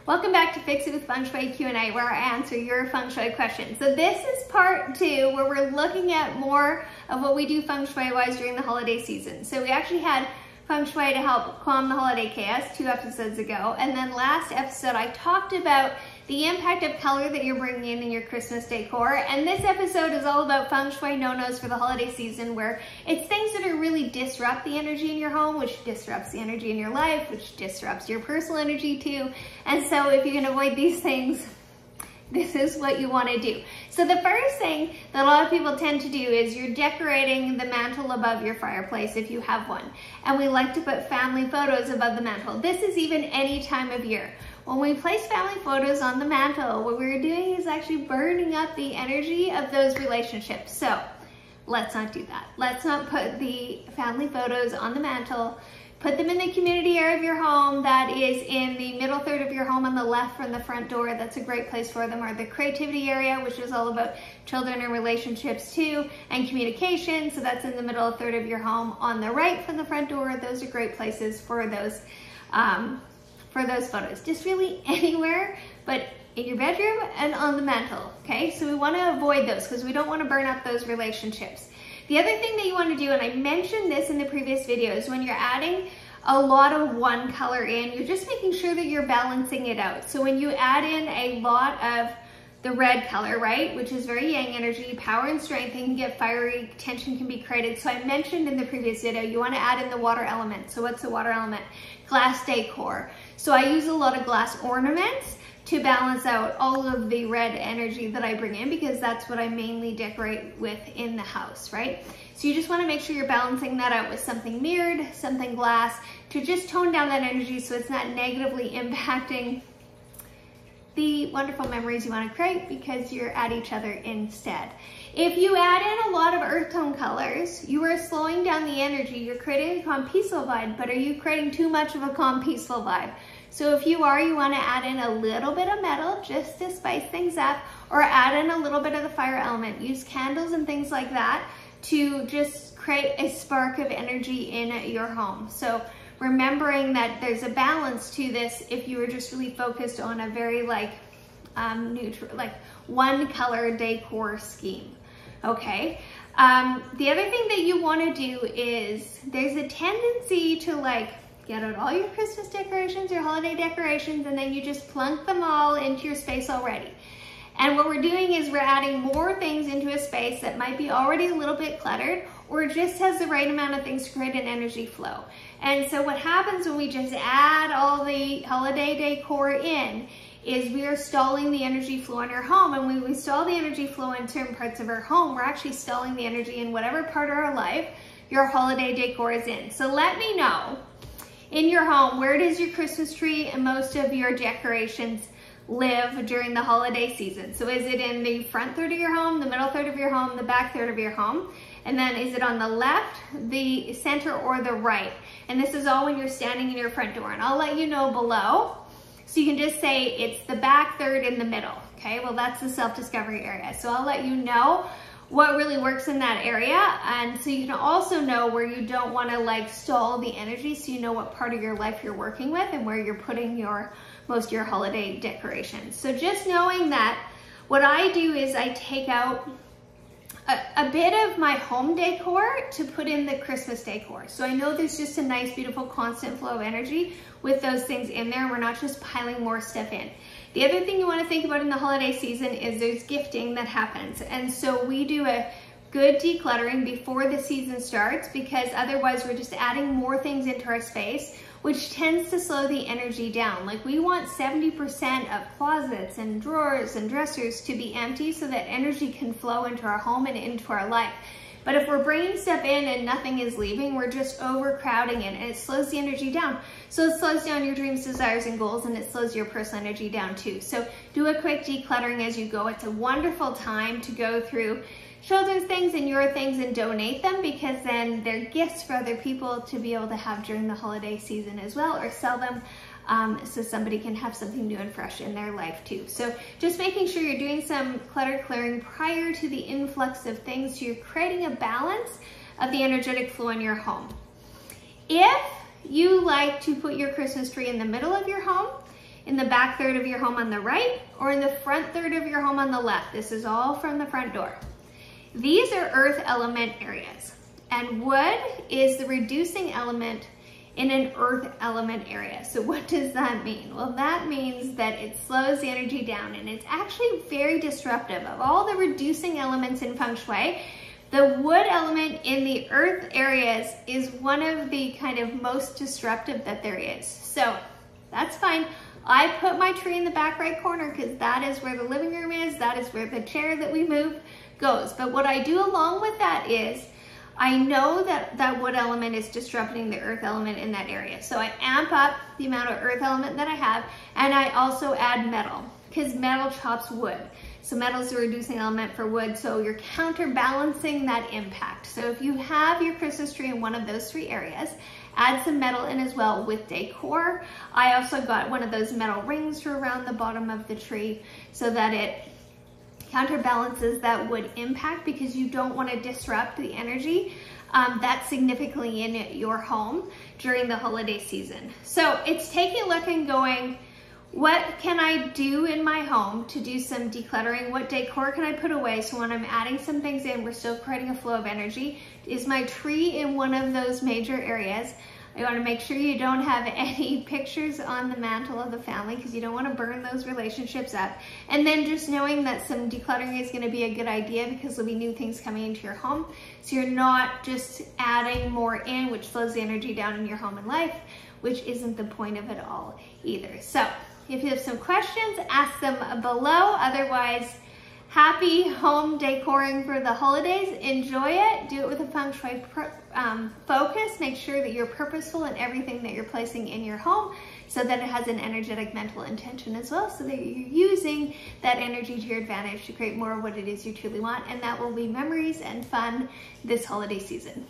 Welcome back to Fix It with Feng Shui Q&A, where I answer your Feng Shui questions. So this is part 2, where we're looking at more of what we do Feng Shui-wise during the holiday season. So we actually had Feng Shui to help calm the holiday chaos 2 episodes ago. And then last episode, I talked about the impact of color that you're bringing in your Christmas decor. And this episode is all about Feng Shui No-Nos for the holiday season, where it's things that are really disrupt the energy in your home, which disrupts the energy in your life, which disrupts your personal energy too. And so if you can avoid these things, this is what you want to do. So the first thing that a lot of people tend to do is you're decorating the mantle above your fireplace if you have one. And we like to put family photos above the mantle. This is even any time of year. When we place family photos on the mantle, what we're doing is actually burning up the energy of those relationships. So let's not do that. Let's not put the family photos on the mantle. Put them in the community area of your home that is in the middle third of your home on the left from the front door. That's a great place for them. Or the creativity area, which is all about children and relationships too, and communication. So that's in the middle third of your home on the right from the front door. Those are great places for those photos. Just really anywhere, but in your bedroom and on the mantle, okay? So we want to avoid those because we don't want to burn up those relationships. The other thing that you want to do, and I mentioned this in the previous videos, when you're adding a lot of one color in, you're just making sure that you're balancing it out. So when you add in a lot of the red color, right, which is very yang energy, power and strength, and can get fiery, tension can be created. So I mentioned in the previous video, you want to add in the water element. So what's the water element? Glass decor. So I use a lot of glass ornaments to balance out all of the red energy that I bring in, because that's what I mainly decorate with in the house, right? So you just want to make sure you're balancing that out with something mirrored, something glass, to just tone down that energy so it's not negatively impacting the wonderful memories you want to create because you're at each other instead. If you add in a lot of earth tone colors, you are slowing down the energy. You're creating a calm, peaceful vibe, but are you creating too much of a calm, peaceful vibe? So if you are, you want to add in a little bit of metal just to spice things up, or add in a little bit of the fire element. Use candles and things like that to just create a spark of energy in your home. So remembering that there's a balance to this if you were just really focused on a very neutral, one color decor scheme. Okay. The other thing that you want to do is there's a tendency to get out all your Christmas decorations, your holiday decorations, and then you just plunk them all into your space already. And what we're doing is we're adding more things into a space that might be already a little bit cluttered, or just has the right amount of things to create an energy flow. And so what happens when we just add all the holiday decor in is we are stalling the energy flow in our home. And when we stall the energy flow in certain parts of our home, we're actually stalling the energy in whatever part of our life your holiday decor is in. So let me know, in your home, where does your Christmas tree and most of your decorations live during the holiday season? So is it in the front third of your home, the middle third of your home, the back third of your home? And then is it on the left, the center, or the right? And this is all when you're standing in your front door. And I'll let you know below. So you can just say it's the back third in the middle. Okay, well, that's the self-discovery area. So I'll let you know what really works in that area. And so you can also know where you don't want to stall the energy, so you know what part of your life you're working with and where you're putting most of your holiday decorations. So just knowing that, what I do is I take out a bit of my home decor to put in the Christmas decor. So I know there's just a nice, beautiful, constant flow of energy with those things in there. We're not just piling more stuff in. The other thing you want to think about in the holiday season is there's gifting that happens. And so we do a good decluttering before the season starts, because otherwise we're just adding more things into our space, which tends to slow the energy down. We want 70% of closets and drawers and dressers to be empty so that energy can flow into our home and into our life. But if we're bringing stuff in and nothing is leaving, we're just overcrowding it, and it slows the energy down. So it slows down your dreams, desires, and goals, and it slows your personal energy down too. So do a quick decluttering as you go. It's a wonderful time to go through children's things and your things and donate them, because then they're gifts for other people to be able to have during the holiday season as well, or sell them so somebody can have something new and fresh in their life too. So just making sure you're doing some clutter clearing prior to the influx of things, so you're creating a balance of the energetic flow in your home. If you like to put your Christmas tree in the middle of your home, in the back third of your home on the right, or in the front third of your home on the left. This is all from the front door. These are earth element areas, and wood is the reducing element in an earth element area. So what does that mean? Well, that means that it slows the energy down, and it's actually very disruptive. Of all the reducing elements in Feng Shui, the wood element in the earth areas is one of the kind of most disruptive that there is. So that's fine. I put my tree in the back right corner because that is where the living room is. That is where the chair that we move goes. But what I do along with that is I know that that wood element is disrupting the earth element in that area. So I amp up the amount of earth element that I have, and I also add metal because metal chops wood. So metal is a reducing element for wood, so you're counterbalancing that impact. So if you have your Christmas tree in one of those three areas, add some metal in as well with decor. I also got one of those metal rings around the bottom of the tree so that it counterbalances that wood impact, because you don't want to disrupt the energy that's significantly in your home during the holiday season. So it's taking a look and going, what can I do in my home to do some decluttering? What decor can I put away so when I'm adding some things in, we're still creating a flow of energy? Is my tree in one of those major areas? I want to make sure you don't have any pictures on the mantle of the family because you don't want to burn those relationships up. And then just knowing that some decluttering is going to be a good idea because there'll be new things coming into your home. So you're not just adding more in, which slows the energy down in your home and life, which isn't the point of it all either. So if you have some questions, ask them below. Otherwise, happy home decoring for the holidays. Enjoy it. Do it with a Feng Shui focus. Make sure that you're purposeful in everything that you're placing in your home so that it has an energetic mental intention as well, so that you're using that energy to your advantage to create more of what it is you truly want, and that will be memories and fun this holiday season.